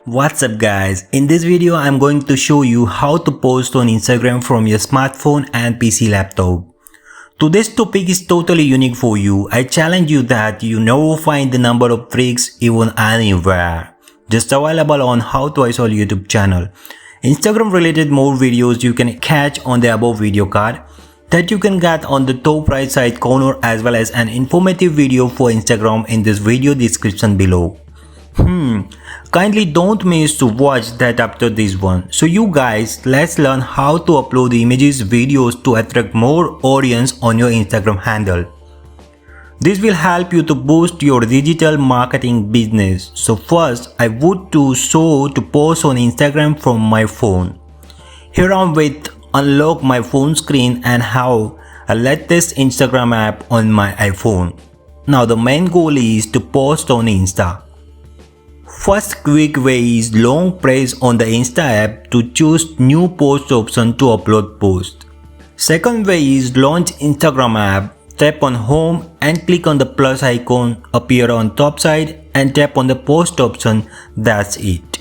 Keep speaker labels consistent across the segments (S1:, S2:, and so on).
S1: What's up guys, in this video I'm going to show you how to post on Instagram from your smartphone and PC laptop. Today's topic is totally unique for you. I challenge you that you never find the number of tricks even anywhere. Just available on How to Isol YouTube channel. Instagram related more videos you can catch on the above video card that you can get on the top right side corner, as well as an informative video for Instagram in this video description below. Kindly don't miss to watch that after this one. So you guys, let's learn how to upload images, videos to attract more audience on your Instagram handle. This will help you to boost your digital marketing business. So first, I would to show to post on Instagram from my phone. Here I'm with unlock my phone screen and have a latest Instagram app on my iPhone. Now the main goal is to post on Insta. First quick way is long press on the Insta app to choose new post option to upload post. Second way is launch Instagram app. Tap on home and click on the plus icon appear on top side and tap on the post option. That's it.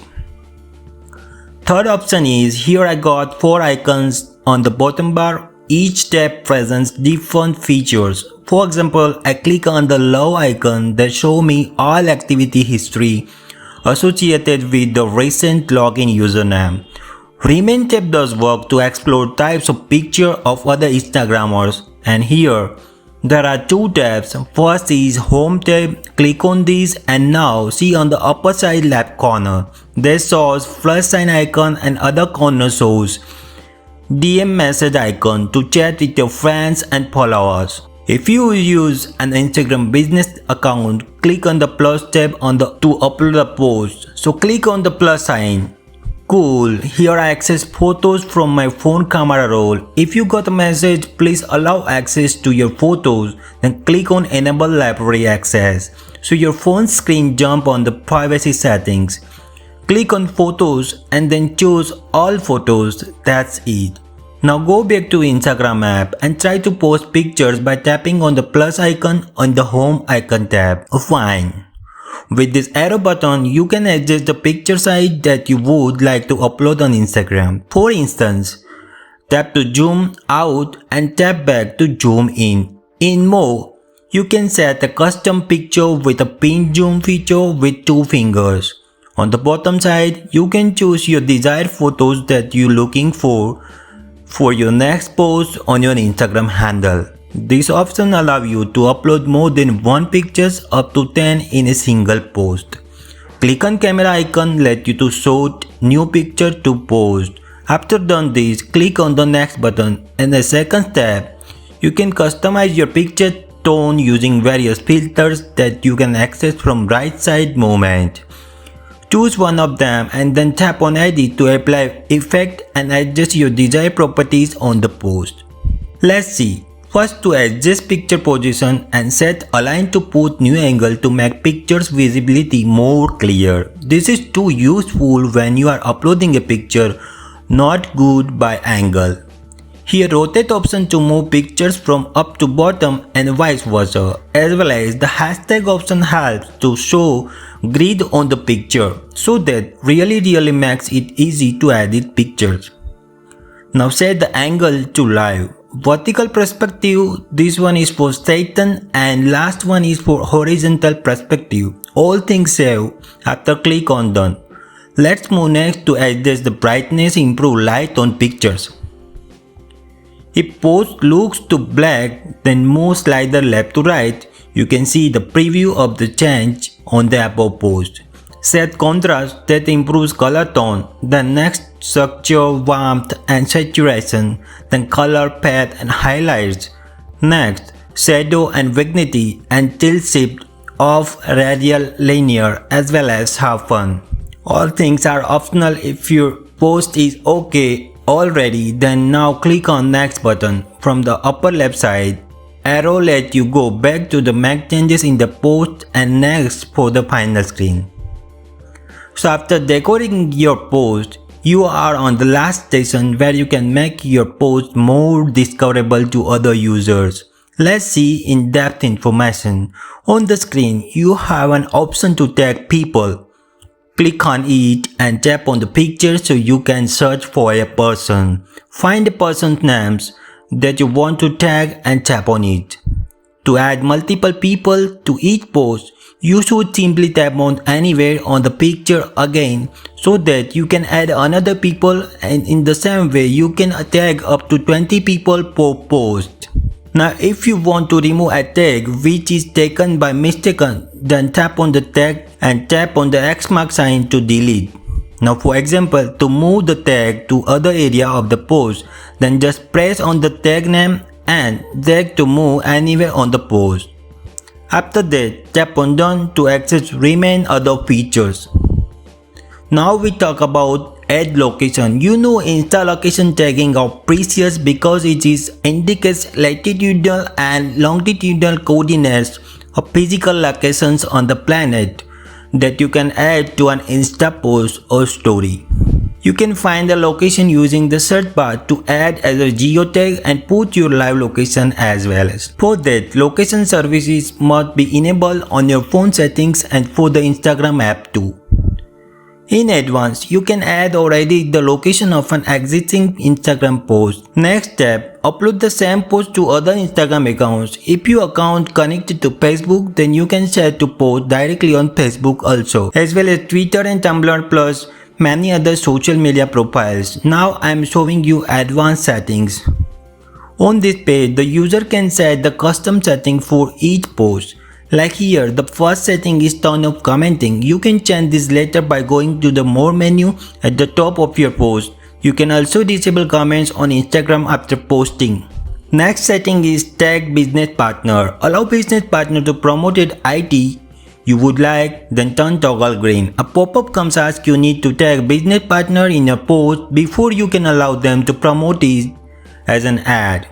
S1: Third option is here I got 4 icons on the bottom bar. Each tab presents different features. For example, I click on the love icon that show me all activity history associated with the recent login username. Remain tab does work to explore types of picture of other Instagrammers, and here there are 2 tabs. First is home tab. Click on this and now see on the upper side left corner there shows plus sign icon and other corner shows DM message icon to chat with your friends and followers. If you use an Instagram business account, click on the plus tab to upload a post. So click on the plus sign. Cool, here I access photos from my phone camera roll. If you got a message, please allow access to your photos, then click on enable library access. So your phone screen jump on the privacy settings. Click on photos and then choose all photos. That's it. Now go back to Instagram app and try to post pictures by tapping on the plus icon on the home icon tab. Fine. With this arrow button, you can adjust the picture size that you would like to upload on Instagram. For instance, tap to zoom out and tap back to zoom in. In More, you can set a custom picture with a pin zoom feature with 2 fingers. On the bottom side, you can choose your desired photos that you're looking for your next post on your Instagram handle. This option allows you to upload more than 1 pictures up to 10 in a single post. Click on camera icon let you to shoot new picture to post. After done this, click on the next button. In the second step, you can customize your picture tone using various filters that you can access from right side movement. Choose one of them and then tap on edit to apply effect and adjust your desired properties on the post. Let's see. First, to adjust picture position and set align to put new angle to make pictures visibility more clear. This is too useful when you are uploading a picture not good by angle. Here rotate option to move pictures from up to bottom and vice versa, as well as the hashtag option helps to show grid on the picture so that really makes it easy to edit pictures. Now set the angle to live. Vertical perspective, this one is for straighten and last one is for horizontal perspective. All things save after click on done. Let's move next to adjust the brightness, improve light on pictures. If post looks too black, then move slider left to right. You can see the preview of the change on the above post. Set contrast that improves color tone. Then next structure, warmth and saturation. Then color, path and highlights. Next shadow and vignette and tilt shift off radial linear as well as sharpen. All things are optional. If your post is okay already, then now click on next button. From the upper left side, arrow let you go back to the make changes in the post and next for the final screen. So after decorating your post, you are on the last station where you can make your post more discoverable to other users. Let's see in-depth information. On the screen, you have an option to tag people. Click on it and tap on the picture so you can search for a person. Find the person's names that you want to tag and tap on it. To add multiple people to each post, you should simply tap on anywhere on the picture again so that you can add another people, and in the same way you can tag up to 20 people per post. Now if you want to remove a tag which is taken by mistake, then tap on the tag and tap on the X mark sign to delete. Now for example, to move the tag to other area of the post, then just press on the tag name and drag to move anywhere on the post. After that, tap on done to access remain other features. Now we talk about add location. You know Insta location tagging are precious because it indicates latitudinal and longitudinal coordinates of physical locations on the planet that you can add to an Insta post or story. You can find the location using the search bar to add as a geotag and put your live location as well. For that, location services must be enabled on your phone settings and for the Instagram app too. In advance, you can add or edit the location of an existing Instagram post. Next step, upload the same post to other Instagram accounts. If your account connected to Facebook, then you can share to post directly on Facebook also, as well as Twitter and Tumblr plus many other social media profiles. Now I am showing you advanced settings. On this page, the user can set the custom setting for each post. Like here, the first setting is turn off commenting. You can change this later by going to the more menu at the top of your post. You can also disable comments on Instagram after posting. Next setting is tag business partner. Allow business partner to promote it IT you would like, then turn toggle green. A pop-up comes ask you need to tag business partner in your post before you can allow them to promote it as an ad.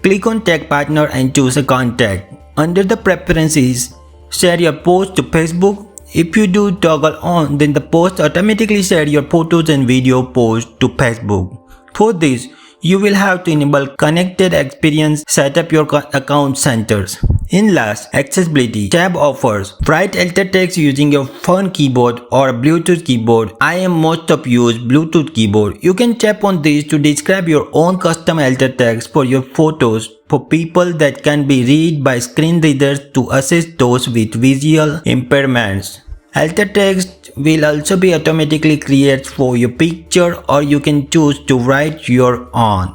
S1: Click on tag partner and choose a contact. Under the preferences, share your post to Facebook. If you do toggle on, then the post automatically share your photos and video post to Facebook. For this, you will have to enable connected experience, set up your account centers. In last, accessibility, tab offers. Write alter text using your phone keyboard or Bluetooth keyboard. I am most of use Bluetooth keyboard. You can tap on this to describe your own custom alter text for your photos for people that can be read by screen readers to assist those with visual impairments. Alter text will also be automatically created for your picture, or you can choose to write your own.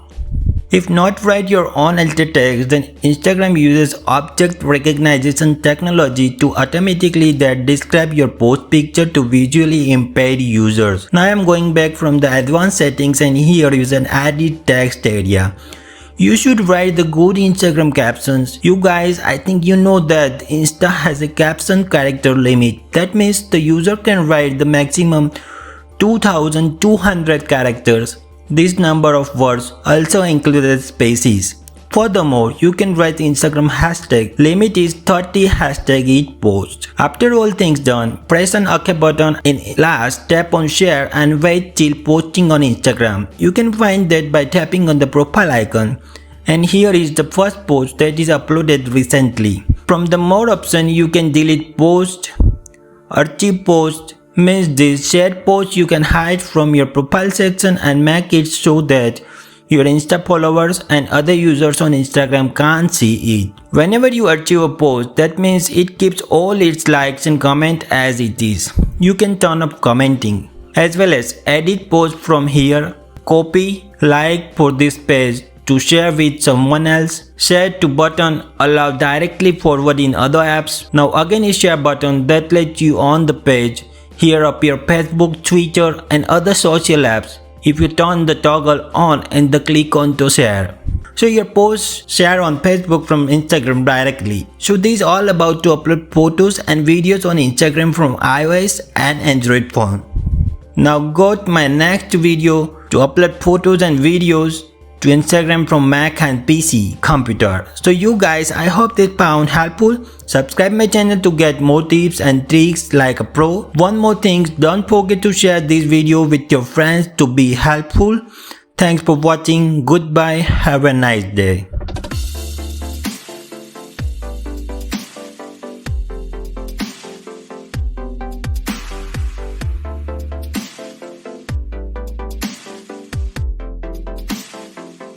S1: If not write your own alter text, then Instagram uses object recognition technology to automatically describe your post picture to visually impaired users. Now I am going back from the advanced settings and here is an edit text area. You should write the good Instagram captions. You guys, I think you know that Insta has a caption character limit. That means the user can write the maximum 2200 characters. This number of words also includes spaces. Furthermore, you can write Instagram hashtag. Limit is 30 hashtag each post. After all things done, press an OK button and last tap on share and wait till posting on Instagram. You can find that by tapping on the profile icon. And here is the first post that is uploaded recently. From the more option, you can delete post, archive post. Means this shared post you can hide from your profile section and make it so that your Insta followers and other users on Instagram can't see it. Whenever you archive a post, that means it keeps all its likes and comment as it is. You can turn off commenting as well as edit post from here. Copy, like for this page to share with someone else. Share to button allow directly forward in other apps. Now again is share button that lets you on the page. Here appear Facebook, Twitter and other social apps. If you turn the toggle on and click on to share. So your posts share on Facebook from Instagram directly. So this is all about to upload photos and videos on Instagram from iOS and Android phone. Now go to my next video to upload photos and videos to Instagram from Mac and PC computer. So you guys, I hope this found helpful. Subscribe my channel to get more tips and tricks like a pro. One more thing, don't forget to share this video with your friends to be helpful. Thanks for watching. Goodbye. Have a nice day.